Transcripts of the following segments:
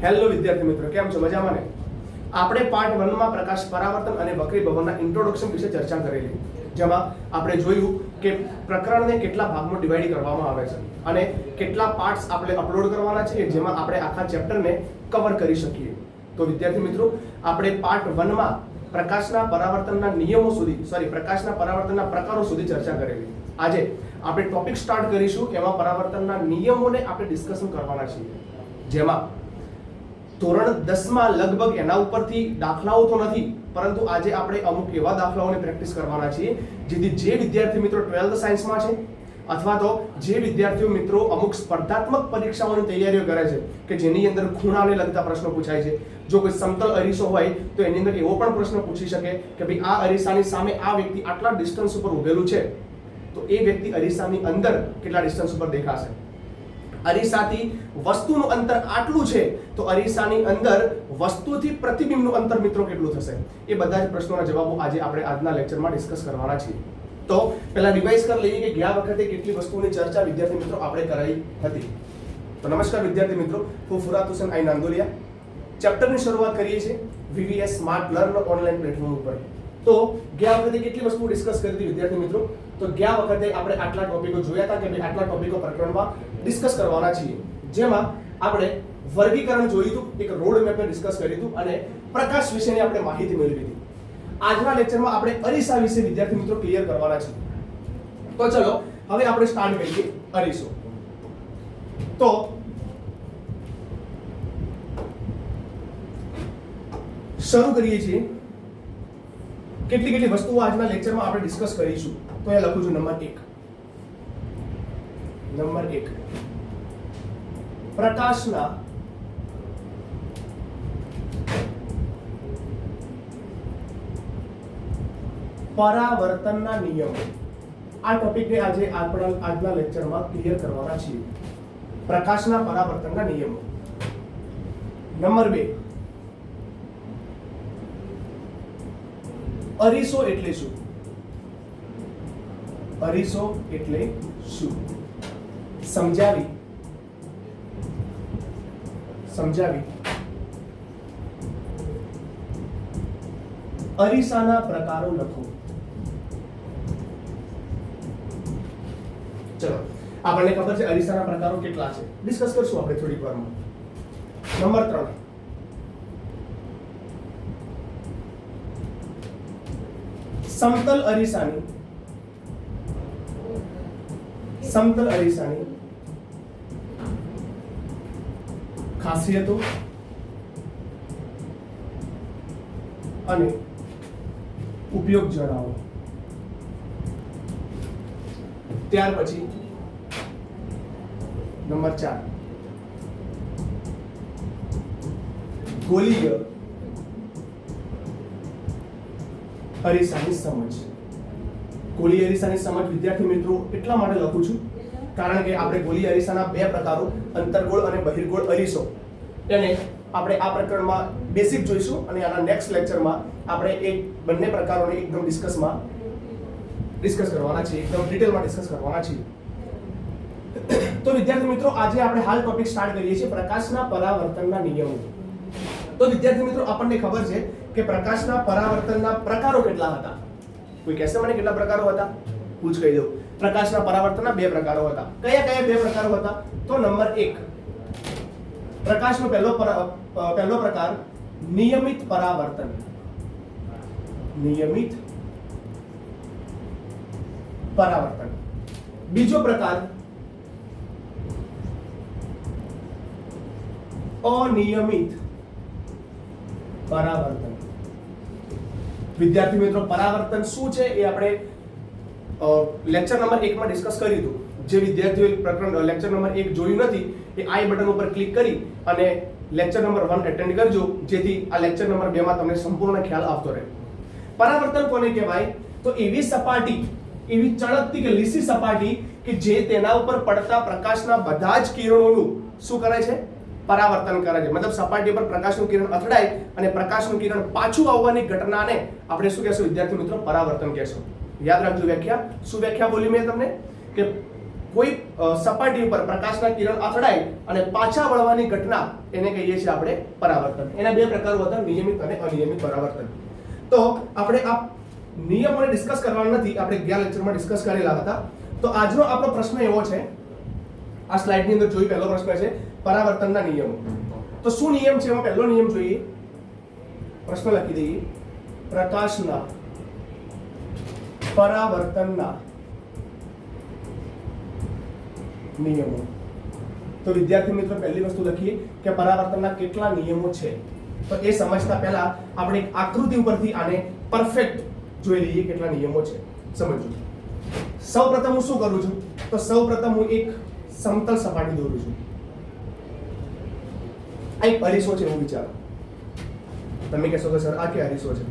Hello વિદ્યાર્થી મિત્રો, કેમ છો? મજામાં ને? આપણે પાર્ટ 1 માં પ્રકાશ પરાવર્તન અને વક્રીભવનના ઇન્ટ્રોડક્શન વિશે ચર્ચા કરેલી, જેમાં આપણે જોયું કે પ્રકરણને કેટલા ભાગમાં ડિવાઈડ કરવામાં આવે છે અને કેટલા પાર્ટ્સ આપણે અપલોડ કરવાના છે જેમાં આપણે આખા ચેપ્ટરને કવર કરી શકીએ. તો વિદ્યાર્થી મિત્રો, આપણે પાર્ટ 1 માં પ્રકાશના પરાવર્તનના નિયમો સુધી પ્રકાશના પરાવર્તનના પ્રકારો સુધી ચર્ચા કરેલી. આજે આપણે ટોપિક સ્ટાર્ટ કરીશું, એમાં પરાવર્તનના નિયમોને આપણે ડિસ્કશન કરવાના છીએ, જેમાં ધોરણ 10 માં લગભગ એના ઉપરથી દાખલાઓ તો નથી, પરંતુ આજે આપણે અમુક એવા દાખલાઓની પ્રેક્ટિસ કરવાના છીએ જેથી જે વિદ્યાર્થી મિત્રો 12th સાયન્સમાં છે અથવા તો જે વિદ્યાર્થીઓ મિત્રો અમુક સ્પર્ધાત્મક પરીક્ષાઓની તૈયારીઓ કરે છે કે જેની અંદર ખૂણાને લગતા પ્રશ્નો પૂછાય છે, જો કોઈ સમતલ અરીસો હોય તો એની અંદર એવો પણ પ્રશ્ન પૂછી શકે કે ભાઈ આ અરીસાની સામે આ વ્યક્તિ આટલા ડિસ્ટન્સ ઉપર ઊભેલું છે, તો એ વ્યક્તિ અરીસાની અંદર કેટલા ડિસ્ટન્સ ઉપર દેખાશે. અરીસાથી વસ્તુનું અંતર આટલું છે તો અરીસાની અંદર વસ્તુથી પ્રતિબિંબનું અંતર મિત્રો કેટલું થશે? એ બધા જ પ્રશ્નોના જવાબો આજે આપણે આજના લેક્ચરમાં ડિસ્કસ કરવાના છીએ. તો પહેલા રિવાઇઝ કરી લઈએ કે ગયા વખતે કેટલી વસ્તુઓની ચર્ચા વિદ્યાર્થી મિત્રો આપણે કરાઈ હતી. તો નમસ્કાર વિદ્યાર્થી મિત્રો, હું ફુરાત હુસૈન આઈ નાંદોલિયા. ચેપ્ટરની શરૂઆત કરીએ છીએ VVS smart learn online platform ઉપર. તો ગયા વખતે કેટલી વસ્તુ ડિસ્કસ કરી હતી વિદ્યાર્થી મિત્રો? તો ગયા વખતે આપણે આટલા ટોપિકો જોયા હતા કે ભાઈ આટલા ટોપિકો પ્રકરણમાં ડિસ્કસ કરવાના છીએ, જેમાં આપણે વર્ગીકરણ જોયું હતું, એક રોડ મેપને ડિસ્કસ કર્યું હતું અને પ્રકાશ વિશેની આપણે માહિતી મેળવી હતી. આજના લેક્ચરમાં આપણે અરીસા વિશે વિદ્યાર્થી મિત્રો ક્લિયર કરવાના છીએ. તો ચલો હવે આપણે સ્ટાર્ટ કરીએ અરીસો. તો શરૂ કરીએ છીએ. કેટલી વસ્તુઓ આજના લેક્ચરમાં આપણે ડિસ્કસ કરીશું. તો એ લખું છું નંબર 1 પ્રકાશના પરાવર્તનના નિયમો. આ ટોપિકને આજે આજના લેક્ચરમાં ક્લિયર કરવાના છીએ. પ્રકાશના પરાવર્તનના નિયમો. નંબર 2, અરીસો એટલે શું? અરીસો એટલે શું સમજાવી અરીસાના પ્રકારો લખો. ચલો, આપણને ખબર છે અરીસાના પ્રકારો કેટલા છે, ડિસ્કસ કરશું આપણે થોડીક વારમાં. નંબર 3, સમતલ અરીસાની ખાસિયતો અને ઉપયોગ જણાવો. ત્યાર પછી નંબર 4, ગોલીય અરીસાની સમજ. ગોલીય અરીસાની સમજ વિદ્યાર્થી મિત્રો એટલા માટે લખું છું કારણ કે આપણે ગોલીય અરીસાના 2 પ્રકારો, અંતર્ગોળ અને બહિર્ગોળ અરીસો, એને આપણે આ પ્રકરણમાં બેસિક જોઈશું અને આના નેક્સ્ટ લેક્ચરમાં આપણે એક બંને પ્રકારોને એકદમ ડિસ્કસ કરવાના છે, એકદમ ડિટેલમાં ડિસ્કસ કરવાના છે. તો વિદ્યાર્થી મિત્રો, આજે આપણે હાલ ટોપિક સ્ટાર્ટ કરીએ છીએ પ્રકાશના પરાવર્તનના નિયમો. તો વિદ્યાર્થી મિત્રો, આપણને ખબર છે કે પ્રકાશના પરાવર્તનના પ્રકારો કેટલા હતા? કોઈ કહેશે મને કેટલા પ્રકારો હતા? હું જ કહી દઉં. પ્રકાશના પરાવર્તનના 2 પ્રકારો હતા. કયા 2 પ્રકારો હતા? તો નંબર 1, પ્રકાશનો પહેલો પ્રકાર નિયમિત પરાવર્તન. બીજો પ્રકાર અનિયમિત પરાવર્તન. વિદ્યાર્થી મિત્રો, પરાવર્તન શું છે એ આપણે લેક્ચર નંબર 1 માં ડિસ્કસ કર્યું હતું. જે વિદ્યાર્થીઓએ પ્રકરણ લેક્ચર નંબર 1 જોયું નથી એ આઈ બટન ઉપર ક્લિક કરી અને લેક્ચર નંબર 1 એટેન્ડ કરજો, જેથી આ લેક્ચર નંબર 2 માં તમને સંપૂર્ણ ખ્યાલ આવતો રહે. પરાવર્તન કોને કહેવાય? તો એવી સપાટી, એવી ચળકતી કે લીસી સપાટી કે જે તેના ઉપર પડતા પ્રકાશના બધા જ કિરણોનું શું કરે છે? પરાવર્તન કરે છે. મતલબ સપાટી પર પ્રકાશનું કિરણ અથડાય અને પ્રકાશનું કિરણ પાછું આવવાની ઘટનાને આપણે શું કહેશું વિદ્યાર્થી મિત્રો? પરાવર્તન કહેશું. યાદ રાખજો વ્યાખ્યા. શું વ્યાખ્યા બોલી મેં તમને? કે કોઈ સપાટી ઉપર પ્રકાશના કિરણ અથડાય અને પાછા વળવાની ઘટના એને કહીએ છીએ આપણે પરાવર્તન. એના બે પ્રકારો હતા, નિયમિત અને અનિયમિત પરાવર્તન. તો આપણે આ નિયમોને ડિસ્કસ કરવાના નથી, આપણે ગયા લેક્ચરમાં ડિસ્કસ કરેલા હતા. તો આજનો આપણો પ્રશ્ન એવો છે, આ સ્લાઇડની અંદર જોઈ પહેલો પ્રશ્ન છે પરાવર્તનના નિયમો. તો શું નિયમ છે? એમાં પહેલો નિયમ જોઈએ, પ્રશ્ન લખી દઈએ, પ્રકાશના પરાવર્તનના નિયમો. તો વિદ્યાર્થી મિત્રો પહેલી વસ્તુ લખીએ કે પરાવર્તનના કેટલા નિયમો છે. તો એ સમજતા પહેલા આપણે એક આકૃતિ ઉપરથી આને પરફેક્ટ જોઈ લઈએ કેટલા નિયમો છે. સમજો. સૌપ્રથમ હું શું કરું છું? તો સૌપ્રથમ હું એક સમતલ સપાટી દોરું છું. આ એક અરીસો છે એવું વિચારો. તમે કહેશો કે સર આ કે અરીસો છે?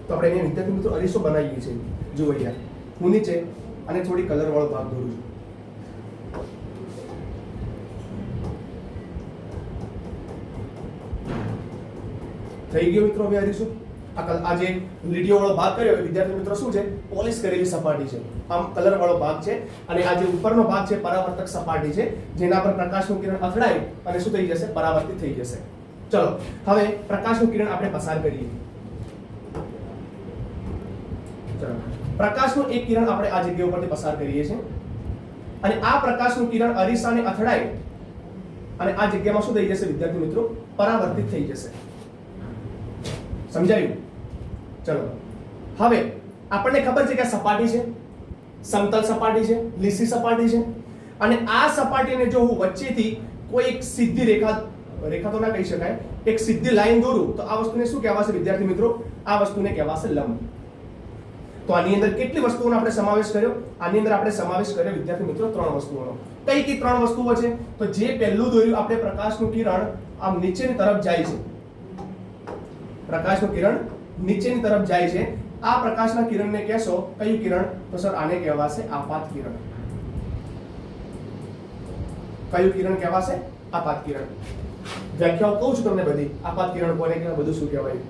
તો આપણે અહીંયા વિદ્યાર્થી મિત્રો અરીસો બનાવીએ છીએ. જુઓ અહીંયા હું નીચે અને થોડી કલર વાળો ભાગ દોરું છું. થઈ ગયો મિત્રો હવે અરીસો. આ જે લીટીઓ વાળો ભાગ કર્યો વિદ્યાર્થી મિત્રો શું છે? પોલિશ કરેલી સપાટી છે. આમ કલર વાળો ભાગ છે અને આ જે ઉપરનો ભાગ છે પરાવર્તક સપાટી છે, જેના પર પ્રકાશનું કિરણ અથડાય અને શું થઈ જશે? પરાવર્તિત થઈ જશે. ચલો હવે પ્રકાશનું કિરણ આપણે પસાર કરીએ. ચલો પ્રકાશનું એક કિરણ આપણે આ જગ્યા ઉપરથી પસાર કરીએ છીએ અને આ પ્રકાશનું કિરણ અરીસાને અથડાય અને આ જગ્યામાં શું થઈ જશે વિદ્યાર્થી મિત્રો? પરાવર્તિત થઈ જશે. સમજાયું? ચલો હવે આપણને ખબર છે કે આ સપાટી છે, સમતલ સપાટી છે, લીસી સપાટી છે અને આ સપાટીને જો હું વચ્ચેથી કોઈ એક સીધી રેખા તો ના કહી શકાય, એક સીધી લાઈન દોરું તો આ વસ્તુને શું કહેવાશે વિદ્યાર્થી મિત્રો? આ વસ્તુને કહેવાશે લંબ. તો આની અંદર કેટલી વસ્તુઓનો આપણે સમાવેશ કર્યો? આની અંદર આપણે સમાવેશ કર્યો વિદ્યાર્થી મિત્રો 3 વસ્તુઓનો. કઈ 3 વસ્તુઓ છે? તો જે પહેલું દોર્યું આપણે પ્રકાશનું કિરણ આમ નીચેની તરફ જાય છે. પ્રકાશનું કિરણ નીચેની તરફ જાય છે. આ પ્રકાશના કિરણને કહેશો કયું કિરણ? તો સર આને કહેવાશે આપાત કિરણ. કયું કિરણ કહેવાશે? આપાત કિરણ. વ્યાખ્યાઓ કહું છું તમને બધી. આપાત કિરણ કોને કહેવાય, બધું શું કહેવાય.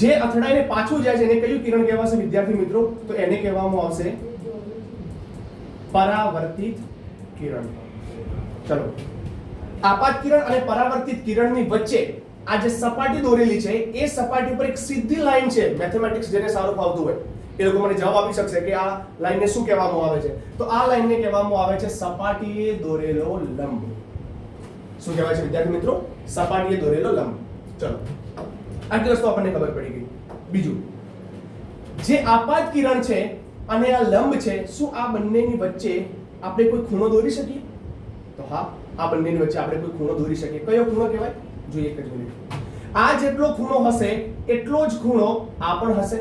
જે અથડાઈને પાછું જાય છે એને કયું કિરણ કહેવાશે વિદ્યાર્થી મિત્રો? તો એને કહેવામાં આવશે પરાવર્તિત કિરણ. ચલો આપાત કિરણ અને પરાવર્તિત કિરણની વચ્ચે આ જે સપાટી દોરેલી છે એ સપાટી ઉપર એક સીધી લાઈન છે. મેથેમેટિક્સ જેને સારું ફાવતું હોય એ લોકો મને જવાબ આપી શકશે કે આ લાઈનને શું કહેવામાં આવે છે. તો આ લાઈનને કહેવામાં આવે છે સપાટીએ દોરેલો લંબ. શું કહેવાય છે વિદ્યાર્થી મિત્રો? સપાટીએ દોરેલો લંબ. ચલો આટલી વસ્તુ આપણને ખબર પડી ગઈ. બીજું, જે આપાત કિરણ છે અને આ લંબ છે, શું આ બંનેની વચ્ચે આપણે કોઈ ખૂણો દોરી શકીએ? તો હા, આ બંનેની વચ્ચે આપણે કોઈ ખૂણો દોરી શકીએ. કયો ખૂણો કહેવાય? જોઈએ એક જ મિનિટ. આ જેટલો ખૂણો હશે એટલો જ ખૂણો આ પણ હશે.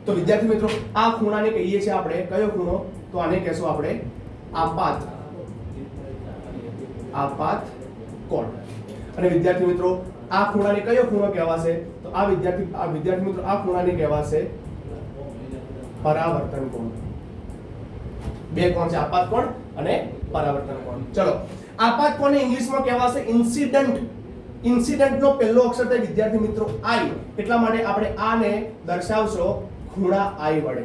તો વિદ્યાર્થી મિત્રો આ ખૂણાને કહીએ છીએ આપણે કયો ખૂણો? તો આને કહેશું આપણે આપાત કોણ. અને વિદ્યાર્થી મિત્રો આ ખૂણાને કયો ખૂણો કહેવાશે? તો આ વિદ્યાર્થી મિત્રો આ ખૂણાને કહેવાશે પરાવર્તન કોણ. બે કોણ છે, આપાત કોણ અને પરાવર્તન કોણ. ચલો આપાત કોણને ઇંગ્લિશમાં કહેવાશે ઇન્સિડન્ટ. ઇન્સિડન્ટનો પહેલો અક્ષર થાય વિદ્યાર્થી મિત્રો I. એટલા માટે આપણે આને દર્શાવશો ખૂણા I વડે.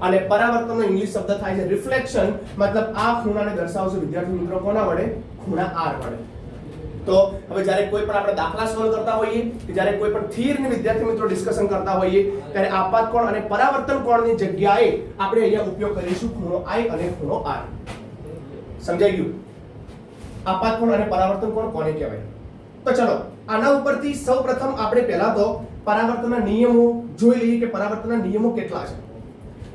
અને પરાવર્તનનો ઇંગ્લિશ શબ્દ થાય છે રિફ્લેક્શન. મતલબ આ ખૂણાને દર્શાવશો વિદ્યાર્થી મિત્રો કોના વડે? ખૂણા R વડે. તો હવે જ્યારે કોઈ પણ આપણે દાખલા સોલ્વ કરતા હોઈએ કે જ્યારે કોઈ પણ થિયરીની વિદ્યાર્થી મિત્રો ડિસ્કશન કરતા હોઈએ ત્યારે આપાત કોણ અને પરાવર્તન કોણની જગ્યાએ આપણે અહીંયા ઉપયોગ કરીશું ખૂણો I અને ખૂણો R. સમજાઈ ગયું? આપાત કોણ અને પરાવર્તન કોણ કોને કહેવાય? તો ચલો આના ઉપરથી સૌપ્રથમ આપણે પહેલા તો પરાવર્તનના નિયમો જોઈ લઈએ કે પરાવર્તનના નિયમો કેટલા છે.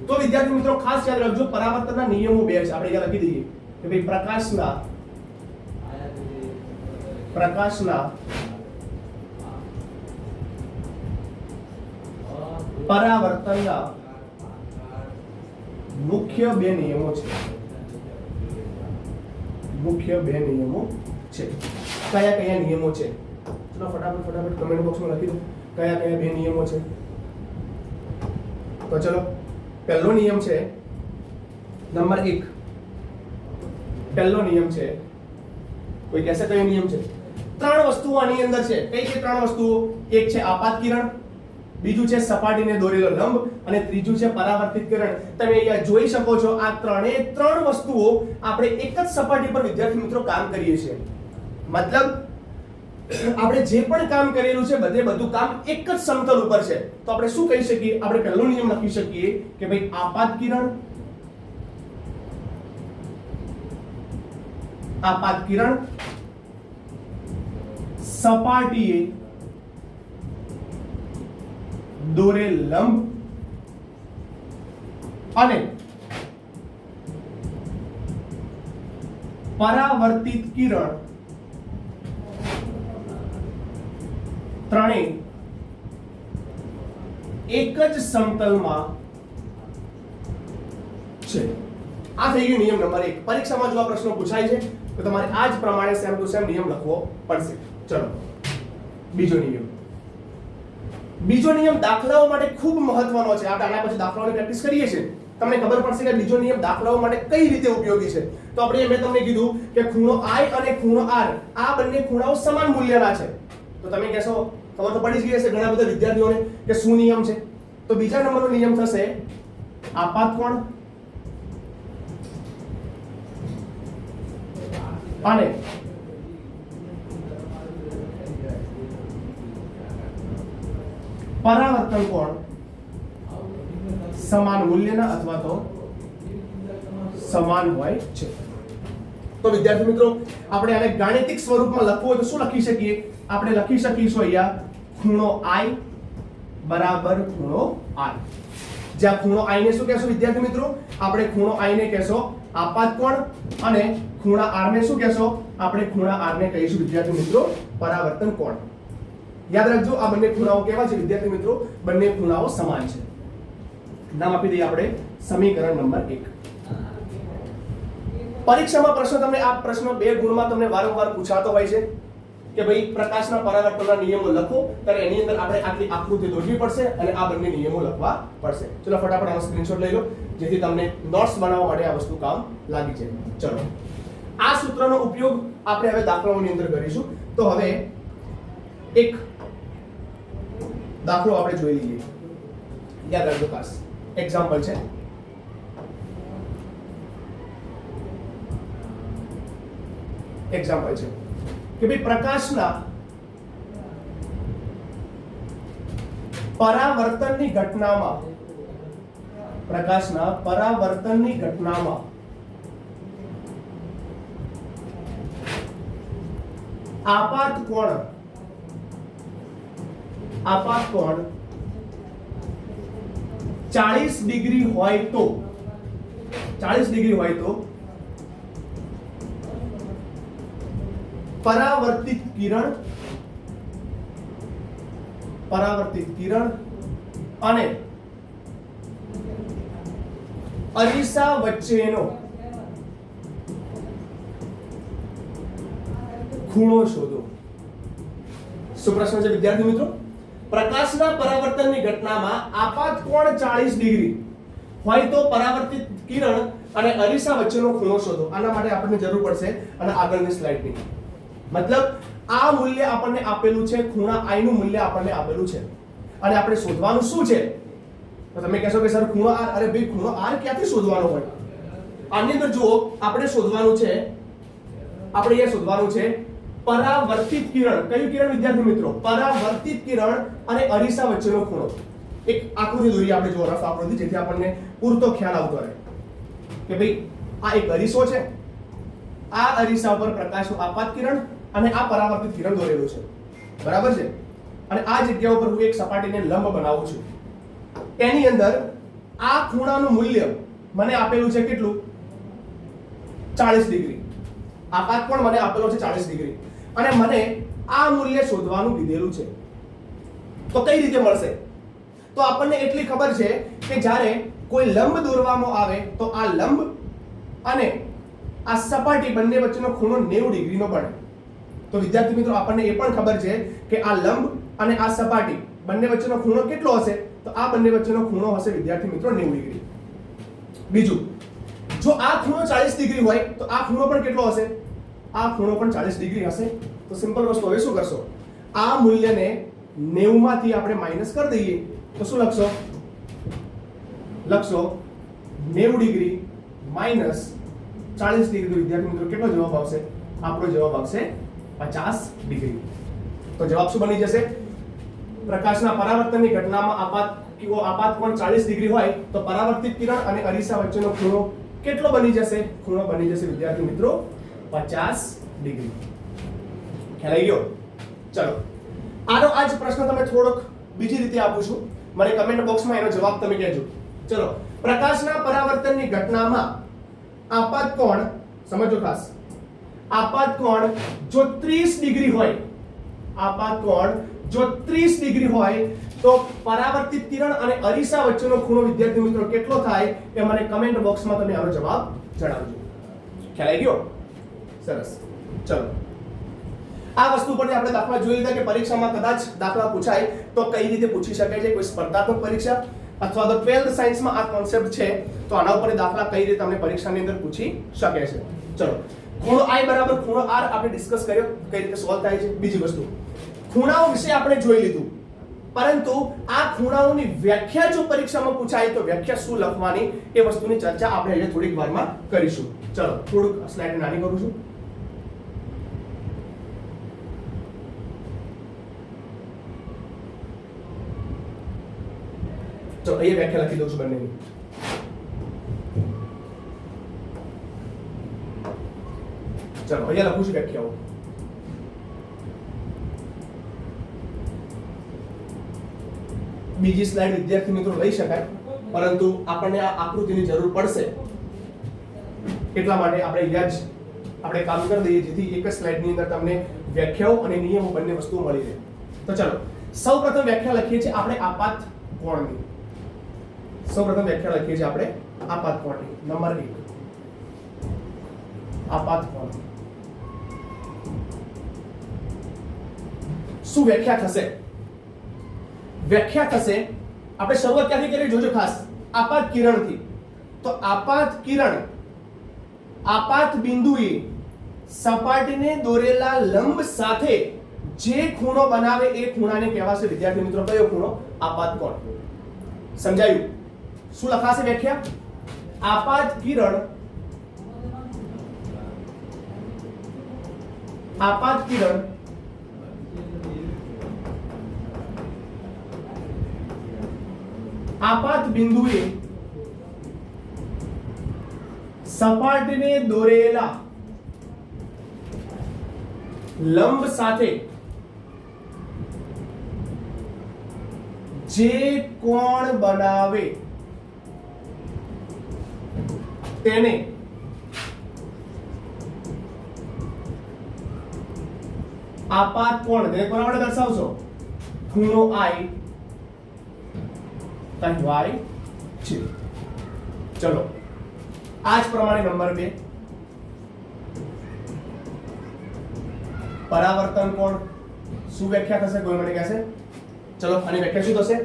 તો વિદ્યાર્થી મિત્રો ખાસ યાદ રાખજો પરાવર્તનના નિયમો 2 છે. આપણે અહીંયા લખી દઈએ કે ભાઈ પ્રકાશના પરાવર્તનના મુખ્ય 2 નિયમો છે. કયા કયા નિયમો છે? ચલો ફટાફટ કમેન્ટ બોક્સમાં લખી દો કયા કયા 2 નિયમો છે. તો ચલો પહેલો નિયમ છે નંબર 1. પહેલો નિયમ છે, કોઈ કહેશે કયો નિયમ છે? 3 વસ્તુઓ આની અંદર છે. કઈ 3 વસ્તુઓ? એક છે આપાત કિરણ, બીજું છે સપાટીને દોરેલો લંબ અને ત્રીજું છે પરાવર્તિત કિરણ. તમે અહીંયા જોઈ શકો છો આ ત્રણ વસ્તુઓ આપણે એક જ સપાટી પર વિદ્યાર્થી મિત્રો કામ કરીએ છીએ. મતલબ આપણે જે પણ કામ કરેલું છે બધું કામ એક જ સમતલ ઉપર છે. તો આપણે શું કહી શકીએ? આપણે પહેલો નિયમ લખી શકીએ કે ભાઈ આપાત કિરણ સપાટીએ દોરેલ લંબ અને પરાવર્તિત કિરણ ત્રણેય એક જ સમતલમાં છે. આ થઈ ગયો નિયમ નંબર 1. પરીક્ષામાં જો આ પ્રશ્ન પૂછાય છે તો તમારે આ જ પ્રમાણે સેમ ટુ સેમ નિયમ લખવો પડશે. ચલો બીજો નિયમ દાખલાઓ માટે ખૂબ મહત્વનો છે. આપણે આના પછી દાખલાઓની પ્રેક્ટિસ કરીએ છીએ. તમને ખબર પડશે કે બીજો નિયમ દાખલાઓ માટે કઈ રીતે ઉપયોગી છે. તો આપણે મેં તમને કીધું કે ખૂણો I અને ખૂણો R આ બંને ખૂણાઓ સમાન મૂલ્યના છે. તો તમે કહેશો ખબર તો પડી જ ગઈ હશે ઘણા બધા વિદ્યાર્થીઓને કે શું નિયમ છે. તો બીજા નંબરનો નિયમ થશે આપાત કોણ અને પરાવર્તન કોણ સમાન મૂલ્યના અથવા તો સમાન હોય છે. તો વિદ્યાર્થી મિત્રો આપણે આને ગાણિતિક સ્વરૂપમાં લખવું હોય તો શું લખી શકીએ? આપણે લખી શકીશું અહીંયા ખૂણો I બરાબર ખૂણો R. જ્યાં ખૂણો I ને શું કહેશો વિદ્યાર્થી મિત્રો? આપણે ખૂણો I ને કહેશો આપાત કોણ અને ખૂણા R ને શું કહેશો? આપણે ખૂણા R ને કહીશું વિદ્યાર્થી મિત્રો પરાવર્તન કોણ. યાદ રાખજો આ બંને ખૂણાઓ કેવા છે વિદ્યાર્થી મિત્રો? બંને ખૂણાઓ સમાન છે. નામ આપી દઈએ આપણે સમીકરણ નંબર 1. પરીક્ષામાં પ્રશ્ન તમને આ પ્રશ્ન 2 ગુણમાં તમને વારંવાર પૂછાતો હોય છે કે ભાઈ પ્રકાશના પરાવર્તનના નિયમો લખો. ત્યારે એની અંદર આપણે આટલી આકૃતિ દોરવી પડશે અને આ બંને નિયમો લખવા પડશે. ચલો ફટાફટ આનો સ્ક્રીનશોટ લઈ લો જેથી તમને નોટ્સ બનાવવા માટે આ વસ્તુ કામ લાગી જાય. ચલો આ સૂત્રનો ઉપયોગ આપણે હવે દાખલાઓની અંદર કરીશું. તો હવે એક દાખલો આપણે જોઈ લઈએ. યાદ રાખજો ખાસ એક્ઝામ્પલ છે. એક્ઝામ્પલ છે કે ભાઈ પ્રકાશના પરાવર્તનની ઘટનામાં આપાત કોણ 40 ડિગ્રી હોય તો પરાવર્તિત કિરણ અને અરીસા વચ્ચેનો ખૂણો શોધો. શું પ્રશ્ન છે વિદ્યાર્થી મિત્રો? પ્રકાશના પરાવર્તનની ઘટનામાં આપાત કોણ 40 ડિગ્રી હોય તો પરાવર્તિત કિરણ અને અરીસા વચ્ચેનો ખૂણો શોધો. આના માટે આપણને જરૂર પડશે અને આગળની સ્લાઇડની. મતલબ આ મૂલ્ય આપણને આપેલું છે, ખૂણા I નું મૂલ્ય આપણને આપેલું છે અને આપણે શોધવાનું શું છે? તો તમે કહેશો કે સર ખૂણો R. અરે ભાઈ ખૂણો R ક્યાંથી શોધવાનો હોય? આની અંદર જુઓ આપણે શોધવાનું છે પરાવર્તિત કિરણ. કયું કિરણ વિદ્યાર્થી મિત્રો? પરાવર્તિત કિરણ અને અરીસા વચ્ચેનો ખૂણો. એક આકૃતિ દોરી આપણે જો રફ આકૃતિ જેથી આપણને પૂરતો ખ્યાલ આવતો રહે કે ભાઈ આ એક અરીસો છે. આ અરીસા પર પ્રકાશનું આપાત કિરણ અને આ પરાવર્તિત કિરણ દોરેલું છે. બરાબર છે? અને આ જગ્યા ઉપર હું એક સપાટીને લંબ બનાવું છું. એની અંદર આ ખૂણાનું મૂલ્ય મને આપેલું છે કેટલું? 40 ડિગ્રી. આપાત કોણ મને આપેલો છે 40 ડિગ્રી અને મને આ મૂલ્ય શોધવાનું કીધેલું છે. તો કઈ રીતે મળશે? તો આપણને એટલી ખબર છે કે જ્યારે કોઈ લંબ દોરવામાં આવે તો આ લંબ અને આ સપાટી બંને વચ્ચેનો ખૂણો 90 ડિગ્રીનો બને. તો વિદ્યાર્થી મિત્રો આપણને એ પણ ખબર છે કે આ લંબ અને આ સપાટી બંને વચ્ચેનો ખૂણો કેટલો હશે? તો આ બંને વચ્ચેનો ખૂણો હશે વિદ્યાર્થી મિત્રો 90 ડિગ્રી. બીજું, જો આ ખૂણો 40 ડિગ્રી હોય તો આ ખૂણો પણ કેટલો હશે? આ ખૂણો પણ 40 ડિગ્રી હશે. તો સિમ્પલ વસ્તુ, હવે શું કરશો? આ મૂલ્યને 90 માંથી આપણે માઈનસ કરી દઈએ તો શું લખશો? લખશો 90 ડિગ્રી માઇનસ 40 ડિગ્રી. તો વિદ્યાર્થી મિત્રો કેટલો જવાબ આવશે? આપણો જવાબ આવશે 50 ડિગ્રી. તો જવાબ શું બની જશે? પ્રકાશના પરાવર્તનની ઘટનામાં આપાત કોણ 40 ડિગ્રી હોય તો પરાવર્તિત કિરણ અને અરીસા વચ્ચેનો ખૂણો કેટલો બની જશે? ખૂણો બની જશે વિદ્યાર્થી મિત્રો 50 ડિગ્રી. ખ્યાલ આવી ગયો? ચલો આનો આ જ પ્રશ્ન તમે થોડોક બીજી રીતે આપું છું, મને કમેન્ટ બોક્સમાં એનો જવાબ તમે કહેજો. ચલો, પ્રકાશના પરાવર્તનની ઘટનામાં આપાત કોણ, સમજો ખાસ, આપાત કોણ જો 30 ડિગ્રી હોય, આપાત કોણ જો 30 ડિગ્રી હોય તો પરાવર્તિત કિરણ અને અરીસા વચ્ચેનો ખૂણો વિદ્યાર્થી મિત્રો કેટલો થાય એ મને કમેન્ટ બોક્સમાં તમે આનો જવાબ જણાવજો. ખ્યાલ આવી ગયો? સરસ. ચલો, આ વસ્તુ પરથી આપણે દાખલા જોઈ લીધા કે પરીક્ષામાં કદાચ દાખલા પૂછાય તો કઈ રીતે પૂછી શકાય છે. કોઈ સ્પર્ધાત્મક પરીક્ષા અથવા તો 12th સાયન્સમાં આ કોન્સેપ્ટ છે તો આના ઉપર દાખલા કઈ રીતે તમને પરીક્ષાની અંદર પૂછી શકે છે. ચલો, ખૂણો I બરાબર ખૂણો R આપણે ડિસ્કસ કર્યો કઈ રીતે સોલ્વ થાય છે. બીજી વસ્તુ, ખૂણાઓ વિશે આપણે જોઈ લીધું, પરંતુ આ ખૂણાઓની વ્યાખ્યા જો પરીક્ષામાં પૂછાય તો વ્યાખ્યા શું લખવાની એ વસ્તુની ચર્ચા આપણે અહીંયા થોડીક વારમાં કરીશું. ચલો, થોડુંક સ્લાઇડ નાની કરું છું. તો અહીંયા વ્યાખ્યા લખી દઉં છું બંનેની. ચલો, અહીંયા લખું છું વ્યાખ્યાઓ. બીજી સ્લાઇડ વિદ્યાર્થી મિત્રો લઈ શકાય, પરંતુ આપણને આ આકૃતિની જરૂર પડશે એટલા માટે આપણે કામ કરી દઈએ જેથી એક જ સ્લાઇડની અંદર તમને વ્યાખ્યાઓ અને નિયમો બંને વસ્તુઓ મળી રહે. તો ચલો, સૌપ્રથમ વ્યાખ્યા લખીએ છીએ આપણે આપાત કોણની. સૌપ્રથમ વ્યાખ્યા લખીએ છીએ આપણે આપાત કોણની. નંબર 1, આપાત કોણ. શું વ્યાખ્યા થશે? વ્યાખ્યા થશે, આપણે શરૂઆત ક્યાંથી કરીએ જોજો ખાસ, આપાત કિરણથી. તો આપાત કિરણ આપાત બિંદુએ સપાટીને દોરેલા લંબ સાથે જે ખૂણો બનાવે એ ખૂણાને કહેવાશે વિદ્યાર્થી મિત્રો કયો ખૂણો? આપાત કોણ. સમજાયું? શું લખાશે વ્યાખ્યા? આપાત કિરણ આપાત બિંદુએ સપાટીને દોરેલા લંબ સાથે જે કોણ બનાવે તેને આપાત કોણ, તેને કોના વડે દર્શાવશો? ખૂણો I કહેવાય છે. ચલો, આ જ પ્રમાણે નંબર 2, પરાવર્તન કોણ. શું વ્યાખ્યા થશે? કોઈ મને કહેશે? ચલો, આની વ્યાખ્યા શું થશે?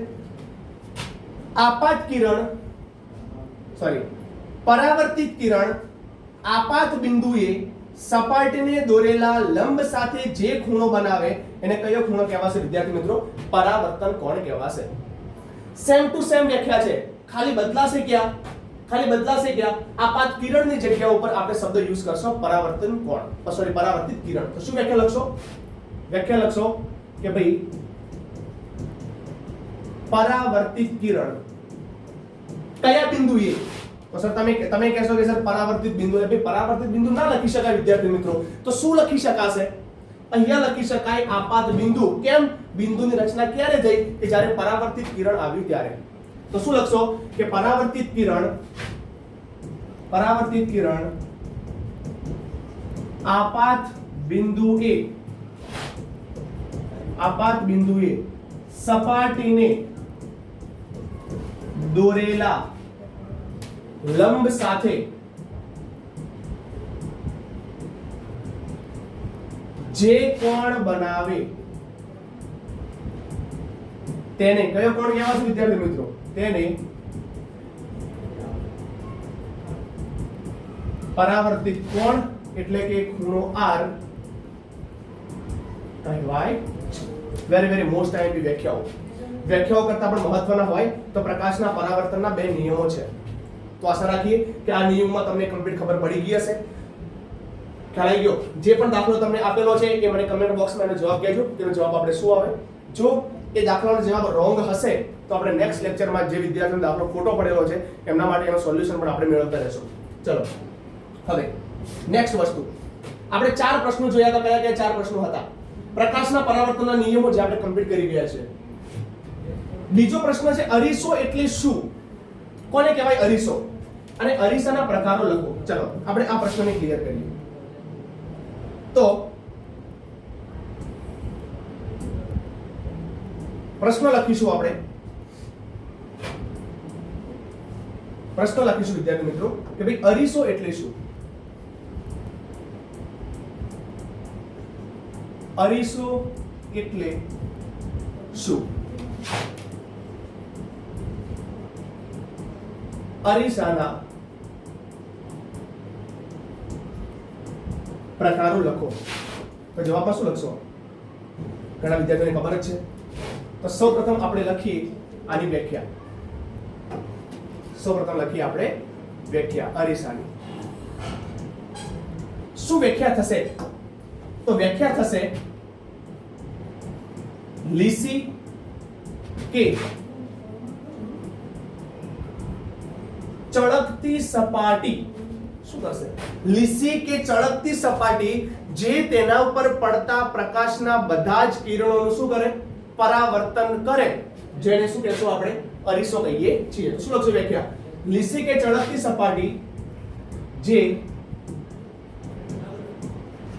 પરાવર્તિત કિરણ આપાત બિંદુએ સપાટીને દોરેલા લંબ સાથે જે ખૂણો બનાવે એને કયો ખૂણો કહેવાશે વિદ્યાર્થી મિત્રો? પરાવર્તન કોણ કહેવાશે. સેમ ટુ સેમ વ્યાખ્યા છે, ખાલી બદલાશે ક્યાં? આપાત કિરણની જગ્યા ઉપર આપણે શબ્દ યુઝ કરશો પરાવર્તન કોણ, પરાવર્તિત કિરણ. તો શું વ્યાખ્યા લખશો? વ્યાખ્યા લખશો કે ભાઈ પરાવર્તિત કિરણ કયા બિંદુએ? તો સર તમે કહેશો કે સર પરાવર્તિત બિંદુ, એટલે પરાવર્તિત બિંદુ ના લખી શકાય વિદ્યાર્થી મિત્રો. તો શું લખી શકાશે? અહીંયા લખી શકાય આપાત બિંદુ. કેમ? બિંદુની રચના ક્યારે થઈ? કે જ્યારે પરાવર્તિત કિરણ આવ્યું ત્યારે. તો શું લખશો કે પરાવર્તિત કિરણ આપાત બિંદુએ સપાટીને દોરેલા લંબ સાથે જે કોણ બનાવે તેને કયો કોણ કહેવાશે વિદ્યાર્થી મિત્રો? તેને પરાવર્તિત કોણ એટલે કે ખૂણો R કહેવાય. વેરી મોસ્ટ આઈએમપી વ્યાખ્યાઓ. વ્યાખ્યાઓ કરતા પણ મહત્વના હોય તો પ્રકાશના પરાવર્તનના બે નિયમો છે. તો આશા રાખીએ કે આ નિયમમાં તમને કમ્પ્લીટ ખબર પડી ગઈ હશે. ખ્યાલ આવી ગયો? જે પણ દાખલો તમને આપેલો છે એ મને કમેન્ટ બોક્સમાં એનો જવાબ કહેજો. તેનો જવાબ આપણે શું આવે. જો એ દાખલાનો જવાબ રોંગ હશે તો આપણે નેક્સ્ટ લેક્ચરમાં જે વિદ્યાર્થીનો દાખલો ખોટો પડેલો છે એમના માટે એનો સોલ્યુશન પણ આપણે મેળવતા રહેશું. ચલો હવે નેક્સ્ટ વસ્તુ આપણે 4 પ્રશ્નો જોયા હતા. કયા કયા 4 પ્રશ્નો હતા? પ્રકાશના પરાવર્તનના નિયમો જે આપણે કમ્પ્લીટ કરી ગયા છે. બીજો પ્રશ્ન છે અરીસો એટલે શું? કોને કહેવાય અરીસો? અને અરીસાના પ્રકારો લખો. ચલો આપણે આ પ્રશ્નને ક્લિયર કરીએ. તો પ્રશ્ન લખીશું આપણે. પ્રશ્ન લખીશું વિદ્યાર્થી મિત્રો કે ભાઈ અરીસો એટલે શું? અરીસો એટલે શું? અરીસાના પ્રકારો લખો. તો જવાબમાં શું લખશો? ઘણા વિદ્યાર્થીઓને ખબર જ છે. તો સૌપ્રથમ આપણે લખીએ આની વ્યાખ્યા. સૌપ્રથમ લખીએ આપણે વ્યાખ્યા અરીસાની. શું વ્યાખ્યા થશે? તો વ્યાખ્યા થશે લીસી કે ચળકતી સપાટી. શું થશે? લીસી કે ચળકતી સપાટી જે તેના ઉપર પડતા પ્રકાશના બધા જ કિરણોનું શું કરે? પરાવર્તન કરે. જેને શું કહેશું આપણે? અરીસો કહીએ છીએ. શું લખશો વ્યાખ્યા? લીસી કે ચળકતી સપાટી જે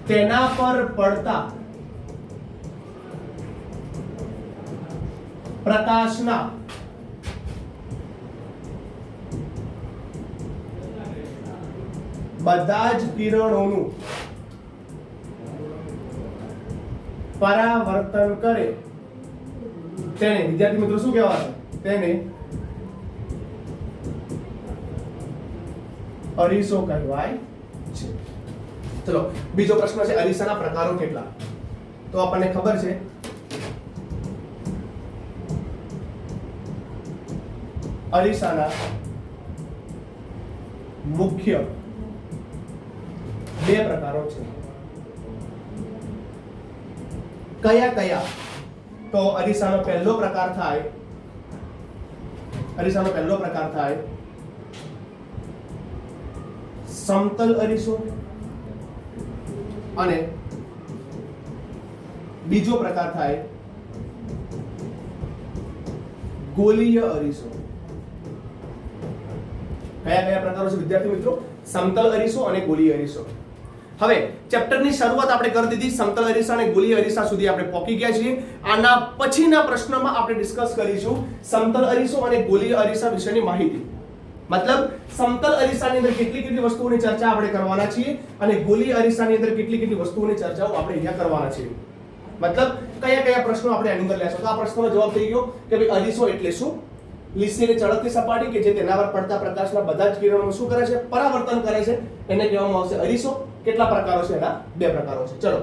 તેના પર પડતા પ્રકાશના બધા જ કિરણોનું પરાવર્તન કરે તેને વિદ્યાર્થી મિત્રો શું કહેવાય? તેને અરીસો કહેવાય છે. ચલો બીજો પ્રશ્ન છે અરીસાના પ્રકારો કેટલા? તો આપણને ખબર છે અરીસાના મુખ્ય 2 પ્રકારો છે. કયા કયા? તો અરીસાનો પહેલો પ્રકાર થાય સમતલ અરીસો અને બીજો પ્રકાર થાય ગોલીય અરીસો. કયા કયા પ્રકારો છે વિદ્યાર્થી મિત્રો? સમતલ અરીસો અને ગોલીય અરીસો. હવે ચેપ્ટરની શરૂઆત આપણે કરી દીધી. સમતલ અરીસા અને ગોલીય અરીસા સુધી આપણે પહોંચી ગયા છીએ. આના પછીના પ્રશ્નમાં આપણે ડિસ્કસ કરીશું સમતલ અરીસો અને ગોલીય અરીસા વિશેની માહિતી. મતલબ સમતલ અરીસાની અંદર કેટલી વસ્તુઓની ચર્ચા આપણે કરવાના છીએ અને ગોલીય અરીસાની અંદર કેટલી વસ્તુઓની ચર્ચાઓ આપણે અહીંયા કરવાના છીએ. મતલબ કયા કયા પ્રશ્નો આપણે આની અંદર લેશું. તો આ પ્રશ્નનો જવાબ થઈ ગયો કે ભાઈ અરીસો એટલે શું? લીસી અને ચળકતી સપાટી કે જે તેના પર પડતા પ્રકાશના બધા જ કિરણોનું શું કરે છે? પરાવર્તન કરે છે. એને કહેવામાં આવશે અરીસો. કેટલા પ્રકારો છે? એના 2 પ્રકારો છે. ચલો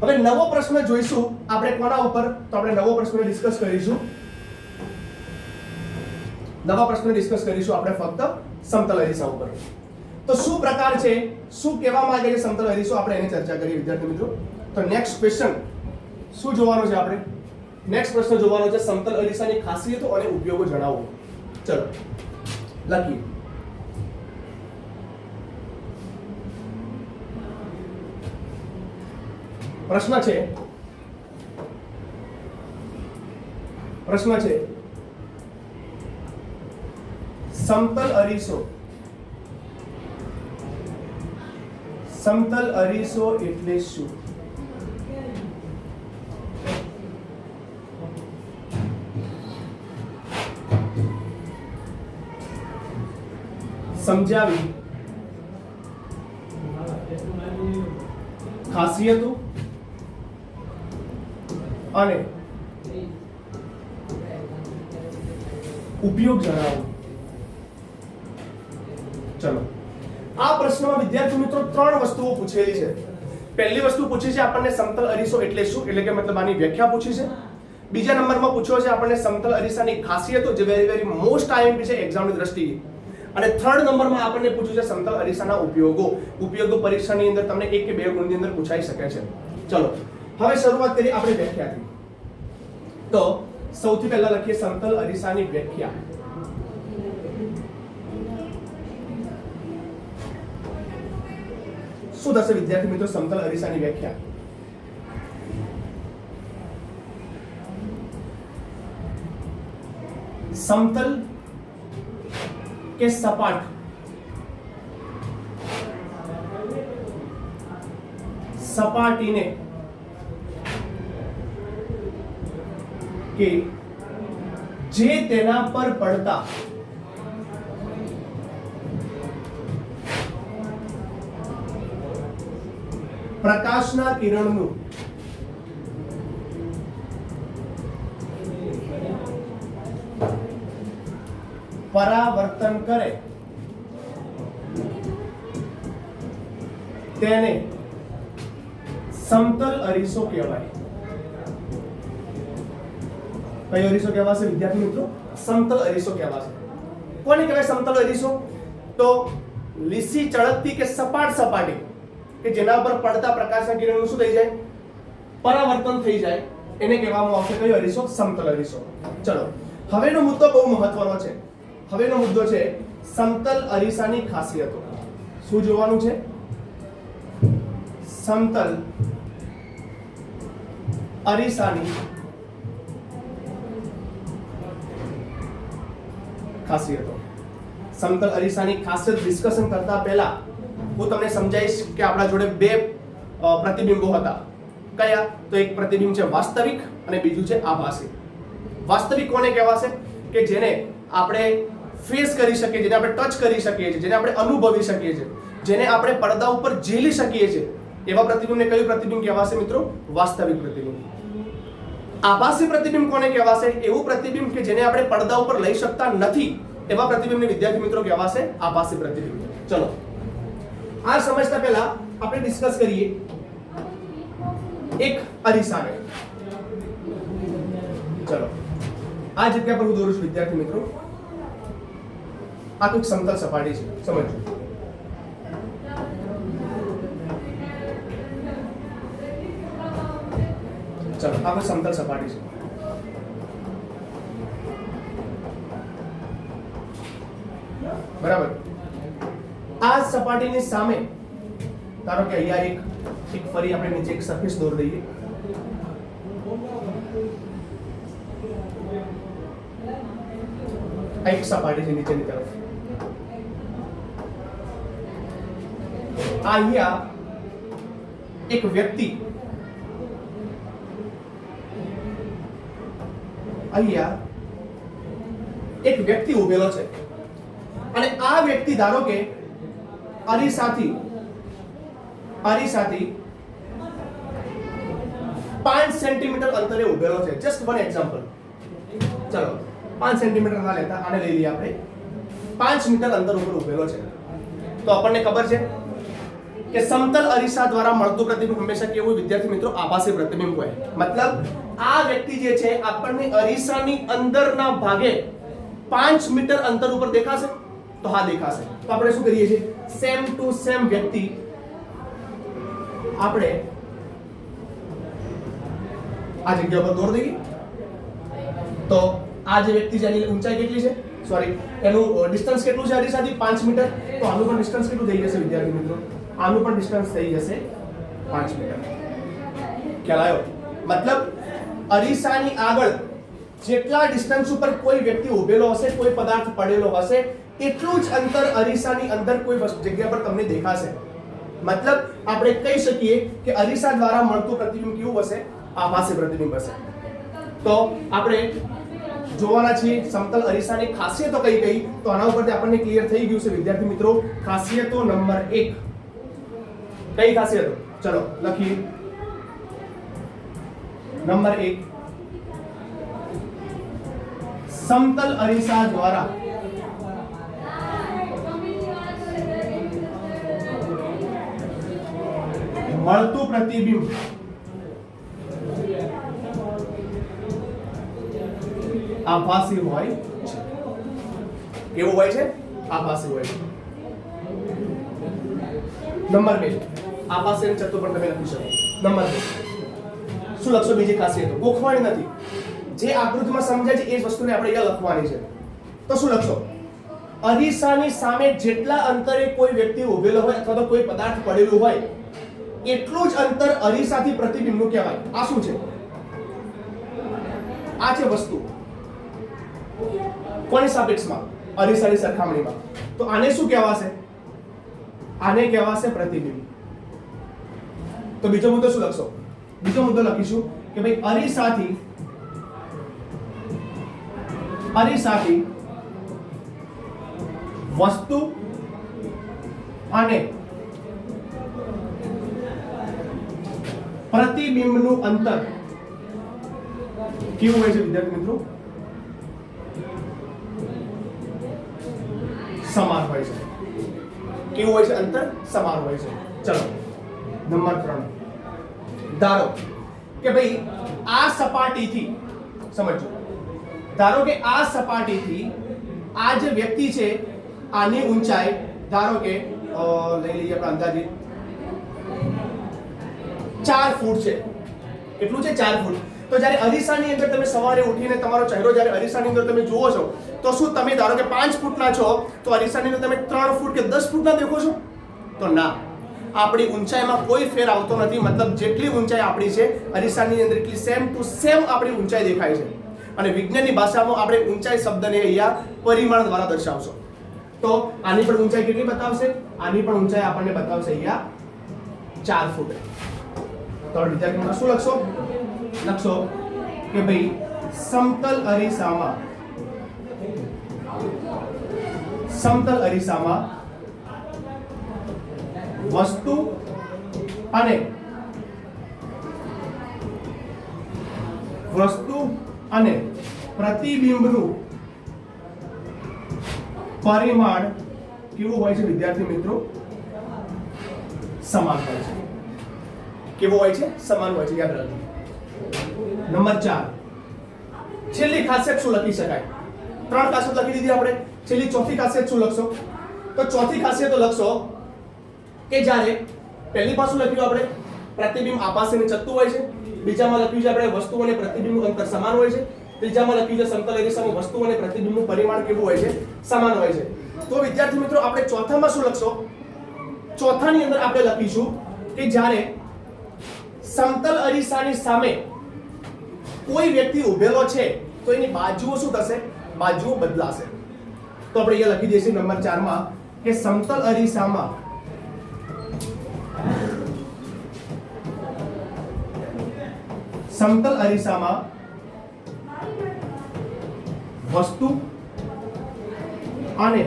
હવે નવો પ્રશ્ન જોઈશું આપણે કોના ઉપર? તો આપણે નવો પ્રશ્ન ડિસ્કસ કરીશું. નવા પ્રશ્ન ડિસ્કસ કરીશું આપણે ફક્ત સમતલ અરીસા ઉપર. તો શું પ્રકાર છે? શું કહેવા માંગે છે સમતલ અરીસો? આપણે એની ચર્ચા કરીએ વિદ્યાર્થી મિત્રો. તો નેક્સ્ટ ક્વેશ્ચન શું જોવાનો છે આપણે? નેક્સ્ટ પ્રશ્ન જોવાનો છે સમતલ અરીસાની ખાસિયતો અને ઉપયોગો જણાવો. ચલો લખીએ. પ્રશ્ન છે સમતલ અરીસો એટલે શું? સમજાવી ખાસિયતો અને ઉપયોગ જણાવો. ચલો આ પ્રશ્નમાં વિદ્યાર્થી મિત્રો 3 વસ્તુઓ પૂછેલી છે. પહેલી વસ્તુ પૂછી છે આપણને સમતલ અરીસો એટલે શું, એટલે કે મતલબ આની વ્યાખ્યા પૂછી છે. બીજા નંબરમાં પૂછ્યો છે આપણને સમતલ અરીસાની ખાસિયતો, જે વેરી મોસ્ટ આઈએમપી છે એક્ઝામની દ્રષ્ટિએ. અને થર્ડ નંબરમાં આપણને પૂછ્યું છે સમતલ અરીસાના ઉપયોગો. ઉપયોગો પરીક્ષાની અંદર તમને 1 કે 2 ગુણની અંદર પૂછાઈ શકે છે. ચલો હવે શરૂઆત કરીએ આપણે વ્યાખ્યાથી. તો સૌથી પહેલા લખીએ સમતલ અરીસાની વ્યાખ્યા. શું થશે વિદ્યાર્થી મિત્રો સમતલ અરીસાની વ્યાખ્યા? સમતલ કે સપાટ સપાટીને કે જે તેના પર પડતા પ્રકાશના કિરણનું પરાવર્તન કરે તેને સમતલ અરીસો કહેવાય. કયો અરીસો કહેવાશે વિદ્યાર્થી મિત્રો? સમતલ અરીસો કહેવાશે. કોને કહેવાય સમતલ અરીસો? તો લીસી ચળકતી કે સપાટ સપાટી કે જેના પર પડતા પ્રકાશના કિરણનું શું થઈ જાય? પરાવર્તન થઈ જાય, એને કહેવામાં આવશે કયો અરીસો? સમતલ અરીસો. ચલો હવેનો મુદ્દો બહુ મહત્વનો છે. હવેનો મુદ્દો છે સમતલ અરીસાની ખાસિયતો. શું જોવાનું છે? સમતલ અરીસાની ખાસિયતો. સમતલ અરીસાની ખાસિયત ડિસ્કશન કરતા પહેલા હું તમને સમજાવીશ કે આપણા જોડે 2 પ્રતિબિંબો હતા. કયા? તો એક પ્રતિબિંબ છે વાસ્તવિક અને બીજું છે આભાસી. વાસ્તવિક કોને કહેવાશે? કે જેને આપણે ફેસ કરી શકીએ, જેને આપણે ટચ કરી શકીએ છીએ, જેને આપણે અનુભવી શકીએ છીએ, જેને આપણે પડદા ઉપર ઝીલી શકીએ છીએ, એવા પ્રતિબિંબને કયું પ્રતિબિંબ કહેવાશે મિત્રો? વાસ્તવિક પ્રતિબિંબ. આભાસી પ્રતિબિંબ કોને કહેવાશે? એવું પ્રતિબિંબ કે જેને આપણે પડદા ઉપર લઈ શકતા નથી, એવા પ્રતિબિંબને વિદ્યાર્થી મિત્રો કહેવાશે આભાસી પ્રતિબિંબ. ચલો આ સમજતા પહેલા આપણે ડિસ્કસ કરીએ એક અરીસાને. ચલો આ જગ્યા પર હું દોરું છું વિદ્યાર્થી મિત્રો. આ એક સમતલ સપાટી છે, સમજો. ચલો આ કોઈ સમતલ સપાટી છે. બરાબર. આ સપાટીની સામે ધારો કે અહીંયા એક ફરી આપણે નીચે એક સરફેસ દોર દઈએ. આ એક સપાટી છે નીચેની તરફ. અહીંયા એક વ્યક્તિ ઉભેલો છે અને આ વ્યક્તિ ધારો કે અરીસાથી 5 સેન્ટીમીટર અંતરે ઉભેલો છે. Just one example. ચલો 5 સેન્ટીમીટર ના લેતા, આને લઈ લઈએ આપણે. 5 મીટર અંતર ઉપર ઉભેલો છે. તો આપણને ખબર છે કે સમતલ અરીસા દ્વારા મળતું પ્રતિબિંબ હંમેશા કેવું વિદ્યાર્થી મિત્રો? આભાસી પ્રતિબિંબ હોય. મતલબ આ વ્યક્તિ જે છે આપણને અરીસાની અંદરના ભાગે 5 મીટર અંતર ઉપર દેખાશે? તો હા દેખાશે. તો આપણે શું કરીએ છીએ? સેમ ટુ સેમ વ્યક્તિ આપણે આ જગ્યા પર દોર દઈએ. તો આ જે વ્યક્તિ છે એની ઊંચાઈ કેટલી છે? સોરી, એનું ડિસ્ટન્સ કેટલું છે અરીસાથી? 5 મીટર. તો આનું પણ ડિસ્ટન્સ કેટલું થઈ જશે વિદ્યાર્થી મિત્રો? આનું પણ ડિસ્ટન્સ થઈ જશે 5 મીટર. ખ્યાલ આવ્યો? મતલબ અરીસાની આગળ જેટલા ડિસ્ટન્સ ઉપર કોઈ વ્યક્તિ ઉભેલો હશે, કોઈ પદાર્થ પડેલો હશે, એટલું જ અંતર અરીસાની અંદર કોઈ જગ્યા પર તમને દેખાશે. મતલબ આપણે કહી શકીએ કે અરીસા દ્વારા મળતું પ્રતિબિંબ કેવું હશે? આભાસી પ્રતિબિંબ હશે. તો આપણે જોવાના છીએ સમતલ અરીસાની ખાસિયતો કઈ કઈ. તો આના ઉપરથી આપણને ક્લિયર થઈ ગયું છે વિદ્યાર્થી મિત્રો. ખાસિયતો નંબર 1. કઈ ખાસિયતો? ચલો લખીએ. નંબર 1, સમતલ અરીસા દ્વારા મળતું પ્રતિબિંબ આભાસી હોય છે. કેવું હોય છે? આભાસી હોય છે. નંબર 2, આભાસી અને ચત્તુ પણ તમે લખી શકો. નંબર 2 શું લખશો? બીજી ખાસિયત ગોખવાની નથી, જે આકૃતિમાં સમજાય છે એ જ વસ્તુને આપણે અહીંયા લખવાની છે. તો શું લખશો? અરીસાની સામે જેટલા અંતરે કોઈ વ્યક્તિ ઉભેલો હોય અથવા તો કોઈ પદાર્થ પડેલું હોય એટલું જ અંતર અરીસાથી પ્રતિબિંબનું કહેવાય. આ શું છે? આ છે વસ્તુ. કોની સાપેક્ષમાં? અરીસાની સરખામણીમાં. તો આને શું કહેવાશે? આને કહેવાશે પ્રતિબિંબ. તો બીજો મુદ્દો શું લખશો? બીજો મુદ્દો લખીશું કે ભાઈ અરીસાથી વસ્તુ અને પ્રતિબિંબનું અંતર કેવું હોય છે વિદ્યાર્થી મિત્રો? સમાન હોય છે. કેવું હોય છે? અંતર સમાન હોય છે. ચલો નંબર 3, ધારો કે ભાઈ આ સપાટીથી, સમજો, ધારો કે આ સપાટીથી આ જે વ્યક્તિ છે આની ઊંચાઈ ધારો કે લઈ લઈએ આપણે અંદાજિત 4 ફૂટ છે. કેટલું છે? 4 ફૂટ. તો જ્યારે અરીસાની અંદર તમે સવારે ઉઠીને તમારો ચહેરો જ્યારે અરીસાની અંદર તમે જુઓ છો તો શું તમે ધારો કે 5 ફૂટના છો તો અરીસાની અંદર તમે 3 ફૂટ કે 10 ફૂટના દેખો છો? તો ના, આપણી ઊંચાઈમાં કોઈ ફેર આવતો નથી. મતલબ જેટલી ઊંચાઈ આપણી છે અરીસાની અંદર એટલી સેમ ટુ સેમ આપણી ઊંચાઈ દેખાય છે. અને વિજ્ઞાનની ભાષામાં આપણે ઊંચાઈ શબ્દને અહીંયા પરિમાણ દ્વારા દર્શાવશો. તો આની પણ ઊંચાઈ કેટલી બતાવશે? આની પણ ઊંચાઈ આપણને બતાવશે અહીંયા 4 ફૂટ. તો વિદ્યાર્થીઓ શું લખશો? લખશો કે ભાઈ સમતલ અરીસામાં વસ્તુ અને પ્રતિબિંબનું પરિમાણ કેવું હોય છે વિદ્યાર્થી મિત્રો? સમાન હોય છે. કેવું હોય છે? સમાન હોય છે. યાદ રાખજો. નંબર 4, છેલ્લી ખાસિયત શું લખી શકાય? 3 ખાસિયત લખી દીધી આપણે. છેલ્લી ચોથી ખાસિયત શું લખશો? તો ચોથી ખાસિયત લખશો કે જ્યારે પહેલી માં શું લખ્યું આપણે? પ્રતિબિંબ આભાસી અને ચત્તુ હોય છે. બીજામાં લખ્યું છે આપણે વસ્તુ અને પ્રતિબિંબનું અંતર સમાન હોય છે. ત્રીજામાં લખ્યું છે સમતલ અરીસામાં વસ્તુ અને પ્રતિબિંબનું પરિમાણ કેવું હોય છે? સમાન હોય છે. તો વિદ્યાર્થી મિત્રો આપણે ચોથામાં શું લખશો? ચોથાની અંદર આપણે લખીશું કે જ્યારે સમતલ અરીસાની સામે કોઈ વ્યક્તિ ઉભેલો છે તો એની બાજુઓ શું થશે? બાજુઓ બદલાશે. તો આપણે અહીંયા લખી દઈશું નંબર 4 માં કે સમતલ અરીસામાં વસ્તુ અને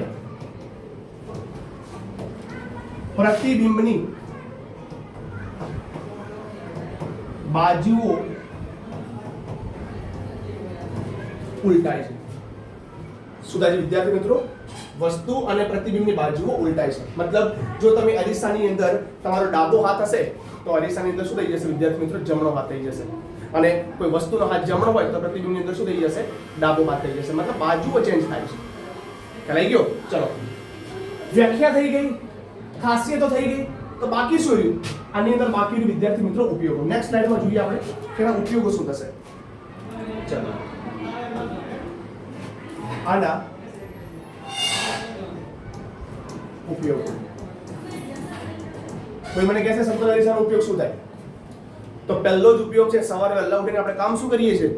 પ્રતિબિંબની બાજુઓ ઉલટાય છે. શું થાય છે વિદ્યાર્થી મિત્રો? વસ્તુ અને પ્રતિબિંબની બાજુઓ ઉલટાય છે. મતલબ જો તમે અરીસાની અંદર તમારો ડાબો હાથ હશે તો અરીસાની અંદર શું થઈ જશે વિદ્યાર્થી મિત્રો? જમણો હાથ થઈ જશે. અને કોઈ વસ્તુનો હાથ જમણો હોય તો પ્રતિબિંબની અંદર શું થઈ જશે? ડાબો હાથ થઈ જશે. મતલબ બાજુઓ ચેન્જ થાય છે. ખ્યાલ આવી ગયો? ચલો, વ્યાખ્યા થઈ ગઈ, ખાસિયતો થઈ ગઈ. તો બાકી શું રહ્યું? આની અંદર બાકી રહ્યું વિદ્યાર્થી મિત્રો ઉપયોગો. નેક્સ્ટ સ્લાઇડમાં જોઈએ આપણે કે એના ઉપયોગો શું થશે. ચલો, આના ઉપયોગ. કોઈ મને કહેશે સમતલ અરીસાનો ઉપયોગ શું થાય? તો પહેલો જ ઉપયોગ છે સવારે વહેલા ઉઠીને આપણે કામ શું કરીએ છીએ?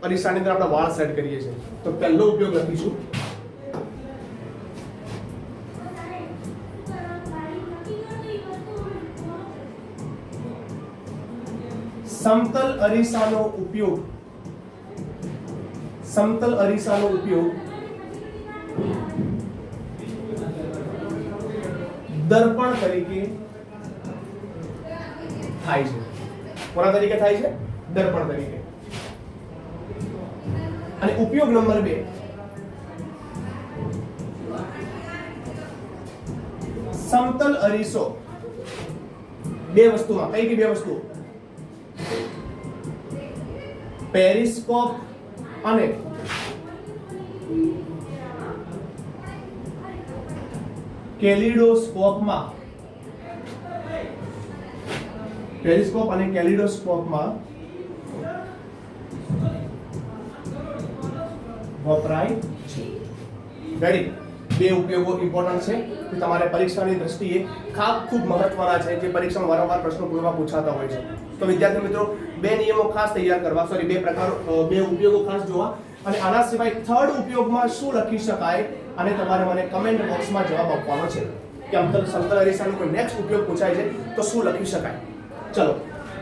અરીસાની અંદર આપણે વાળ સેટ કરીએ છીએ. તો પહેલો ઉપયોગ લખીશું સમતલ અરીસાનો ઉપયોગ દર્પણ તરીકે થાય છે. કોના તરીકે થાય છે? દર્પણ તરીકે. અને ઉપયોગ નંબર 2, સમતલ અરીસો બે વસ્તુમાં. કઈ કઈ બે વસ્તુ? પેરિસ્કોપ અને કેલિડોસ્કોપમાં પેરિસ્કોપ અને કેલિડોસ્કોપમાં વપરાય છે. રેડી? બે ઉપયોગો ઇમ્પોર્ટન્ટ છે કે તમારે પરીક્ષાની દ્રષ્ટિએ ખૂબ મહત્વના છે, જે પરીક્ષામાં વારંવાર પ્રશ્નો પૂછાતા હોય છે. તો વિદ્યાર્થી મિત્રો, બે નિયમો ખાસ તૈયાર કરવા, બે ઉપયોગો ખાસ જોવા, અને આના સિવાય થર્ડ ઉપયોગમાં શું લખી શકાય અને તમારે મને કમેન્ટ બોક્સમાં જવાબ આપવાનો છે કે સમતલ અરીસાનો કોઈ નેક્સ્ટ ઉપયોગ પૂછાય છે તો શું લખી શકાય. ચલો,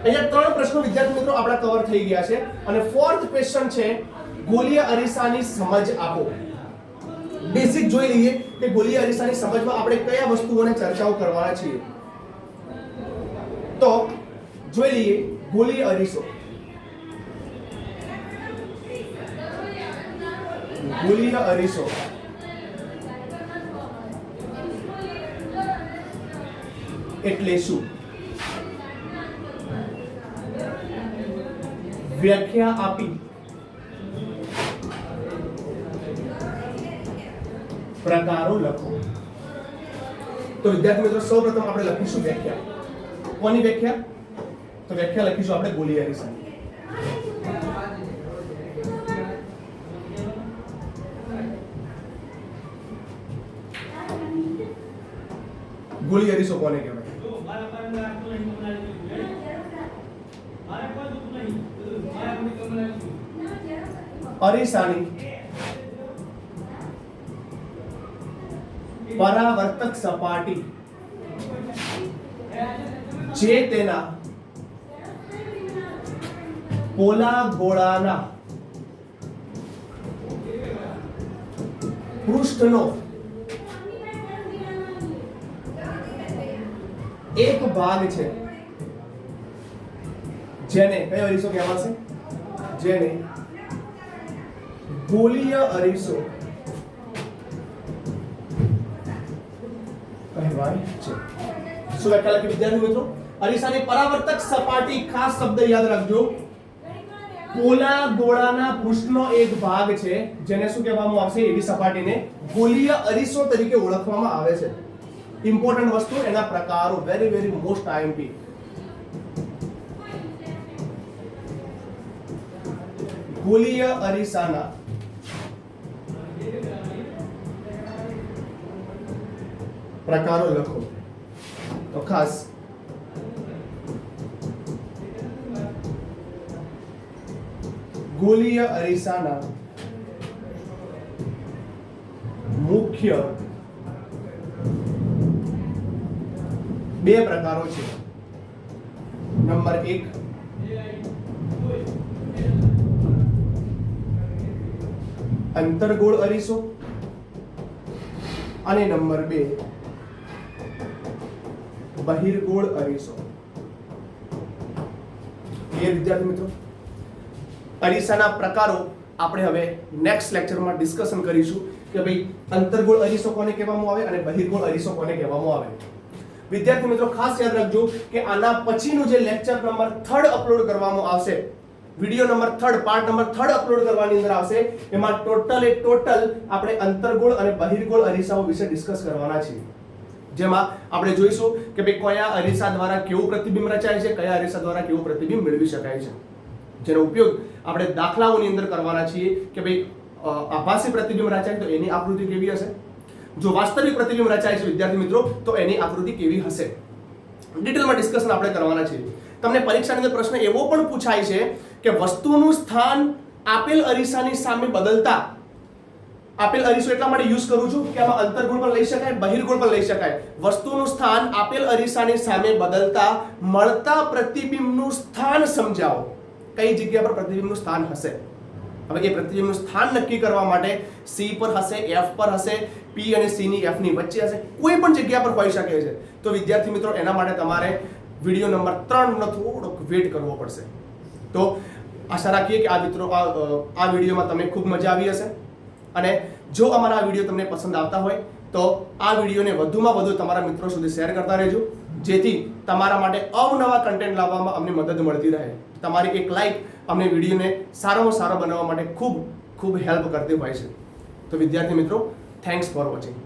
અહીંયા 3 પ્રશ્નો વિદ્યાર્થી મિત્રો આપણા કવર થઈ ગયા છે, અને ફોર્થ ક્વેશ્ચન છે ગોલીય અરીસાની સમજ આપો. બેસિક જોઈ લઈએ કે ગોલીય અરીસાની સમજમાં આપણે કયા વસ્તુઓને ચર્ચાઓ કરવાના છીએ. તો જોઈ લઈએ ગોલીય અરીસો. ગોલીય અરીસો એટલે શું? વ્યાખ્યા આપી પ્રકારો લખો. તો વિદ્યાર્થી મિત્રો, સૌપ્રથમ આપણે લખીશું વ્યાખ્યા. કોની વ્યાખ્યા? તો વ્યાખ્યા લખીશું આપણે ગોલીય અરીસાની. ગોલીય અરીસો કોને કહેવાય? અરીસાની પરાવર્તક સપાટી જે તેના પોલા ગોળાના પૃષ્ઠનો એક ભાગ છે, જેને કયો અરીસો કહેવાશે? જેને ગોલીય અરીસો કહેવાય છે. શું વ્યાખ્યા લખી વિદ્યાર્થી મિત્રો? અરીસાની પરાવર્તક સપાટી, ખાસ શબ્દ યાદ રાખજો, પોલા ગોળાના પૃષ્ઠનો એક ભાગ છે, જેને શું કહેવામાં આવશે? એવી સપાટીને ગોલીય અરીસો તરીકે ઓળખવામાં આવે છે. ઇમ્પોર્ટન્ટ વસ્તુ, એના પ્રકારો, વેરી મોસ્ટ આઈએમપી. ગોલીય અરીસાના પ્રકારો લખો. તો ખાસ ગોલીય અરીસાના મુખ્ય 2 પ્રકારો છે. નંબર 1, અંતર્ગોળ અરીસો, અને નંબર 2, બહિર્ગોળ અરીસો. ક્લિયર વિદ્યાર્થી મિત્રો? અરીસાના પ્રકારો આપણે હવે નેક્સ્ટ લેક્ચરમાં ડિસ્કશન કરીશું કે ભાઈ અંતર્ગોળ અરીસો કોને કહેવામાં આવે અને બહિર્ગોળ અરીસો કોને કહેવામાં આવે. વિદ્યાર્થી મિત્રો, ખાસ યાદ રાખજો કે આના પછીનું જે લેક્ચર નંબર 3 અપલોડ કરવામાં આવશે, video number 3, part number 3 upload કરવાની અંદર આવશે, એમાં ટોટલ આપણે અંતર્ગોળ અને બહિર્ગોળ અરીસાઓ વિશે ડિસ્કસ કરવાના છીએ. જેમાં આપણે જોઈશું કે ભાઈ કયા અરીસા દ્વારા કેવું પ્રતિબિંબ રચાય છે, કયા અરીસા દ્વારા કેવું પ્રતિબિંબ મેળવી શકાય છે, જેનો ઉપયોગ આપણે દાખલાઓની અંદર કરવાના છીએ કે ભાઈ આભાસી પ્રતિબિંબ રચાય તો એની આકૃતિ કેવી હશે, જો વાસ્તવિક પ્રતિબિંબ રચાય છે વિદ્યાર્થી મિત્રો તો એની આકૃતિ કેવી હશે. ડિટેલમાં ડિસ્કશન આપણે કરવાના છીએ. તમને પરીક્ષાની અંદર પ્રશ્ન એવો પણ પૂછાય છે કે વસ્તુનું સ્થાન આપેલ અરીસાની સામે બદલતા, આપેલ અરીસો એટલા માટે યુઝ કરું છું કે આમાં અંતર્ગોળ પણ લઈ શકાય, બહિર્ગોળ પણ લઈ શકાય. વસ્તુનું સ્થાન આપેલ અરીસાની સામે બદલતા મળતા પ્રતિબિંબનું સ્થાન સમજાવો. કઈ જગ્યા પર પ્રતિબિંબનું સ્થાન હશે? હવે એ પ્રતિબિંબનું સ્થાન નક્કી કરવા માટે C પર હશે, F પર હશે, P અને C ની F ની વચ્ચે હશે, કોઈ પણ જગ્યા પર હોઈ શકે છે. તો વિદ્યાર્થી મિત્રો, એના માટે તમારે વિડિયો નંબર 3 નો થોડોક વેટ કરવો પડશે. તો આશા રાખીએ કે આ વિડીયોમાં તમને ખૂબ મજા આવી હશે, અને જો અમારા આ વિડીયો તમને પસંદ આવતા હોય તો આ વિડીયોને વધુમાં વધુ તમારા મિત્રો સુધી શેર કરતા રહેજો, જેથી તમારા માટે અવનવા કન્ટેન્ટ લાવવામાં અમને મદદ મળતી રહે. તમારી એક લાઈક અમને વિડીયોને સારામાં સારો બનાવવા માટે ખૂબ હેલ્પ કરતી હોય છે. તો વિદ્યાર્થી મિત્રો, થેન્ક્સ ફોર વોચિંગ.